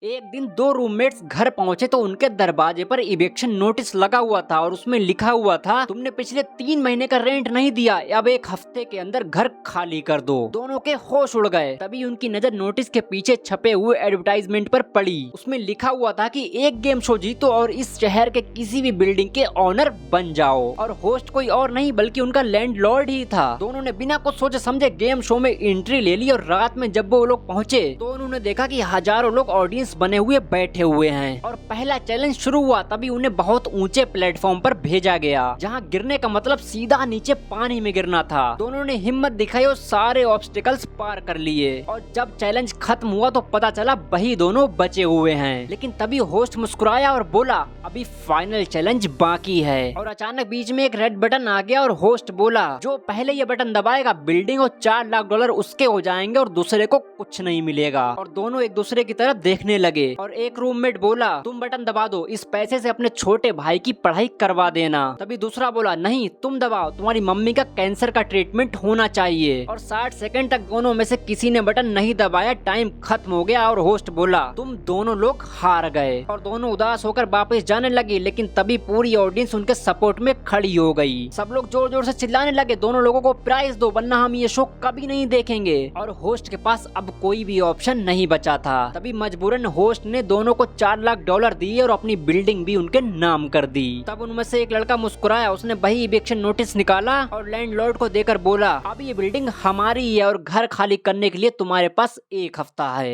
एक दिन दो रूममेट्स घर पहुंचे तो उनके दरवाजे पर इविक्शन नोटिस लगा हुआ था और उसमें लिखा हुआ था, तुमने पिछले 3 महीने का रेंट नहीं दिया, अब 1 हफ्ते के अंदर घर खाली कर दो। दोनों के होश उड़ गए। तभी उनकी नजर नोटिस के पीछे छपे हुए एडवर्टाइजमेंट पर पड़ी। उसमें लिखा हुआ था कि एक गेम शो जीतो और इस शहर के किसी भी बिल्डिंग के ऑनर बन जाओ। और होस्ट कोई और नहीं बल्कि उनका लैंडलॉर्ड ही था। दोनों ने बिना कुछ सोचे समझे गेम शो में एंट्री ले ली और रात में जब वो लोग पहुंचे तो उन्होंने देखा कि हजारों लोग ऑडियंस बने हुए बैठे हुए हैं। और पहला चैलेंज शुरू हुआ तभी उन्हें बहुत ऊंचे प्लेटफॉर्म पर भेजा गया, जहां गिरने का मतलब सीधा नीचे पानी में गिरना था। दोनों ने हिम्मत दिखाई और सारे ऑब्स्टिकल्स पार कर लिए। और जब चैलेंज खत्म हुआ तो पता चला वही दोनों बचे हुए हैं। लेकिन तभी होस्ट मुस्कुराया और बोला, अभी फाइनल चैलेंज बाकी है। और अचानक बीच में एक रेड बटन आ गया और होस्ट बोला, जो पहले ये बटन दबाएगा बिल्डिंग और $4 लाख उसके हो जाएंगे और दूसरे को कुछ नहीं मिलेगा। और दोनों एक दूसरे की तरफ देखने लगे। और एक रूममेट बोला, तुम बटन दबा दो, इस पैसे से अपने छोटे भाई की पढ़ाई करवा देना। तभी दूसरा बोला, नहीं तुम दबाओ, तुम्हारी मम्मी का कैंसर का ट्रीटमेंट होना चाहिए। और 60 सेकंड तक दोनों में से किसी ने बटन नहीं दबाया। टाइम खत्म हो गया और होस्ट बोला, तुम दोनों लोग हार गए। और दोनों उदास होकर वापस जाने लगे। लेकिन तभी पूरी ऑडियंस उनके सपोर्ट में खड़ी हो गई। सब लोग जोर जोर से चिल्लाने लगे, दोनों लोगों को प्राइज दो वरना हम ये शो कभी नहीं देखेंगे। और होस्ट के पास अब कोई भी ऑप्शन नहीं बचा था। तभी मजबूरन होस्ट ने दोनों को $4 लाख दिए और अपनी बिल्डिंग भी उनके नाम कर दी। तब उनमें से एक लड़का मुस्कुराया, उसने वही इविक्शन नोटिस निकाला और लैंडलॉर्ड को देकर बोला, अब ये बिल्डिंग हमारी है और घर खाली करने के लिए तुम्हारे पास 1 हफ्ता है।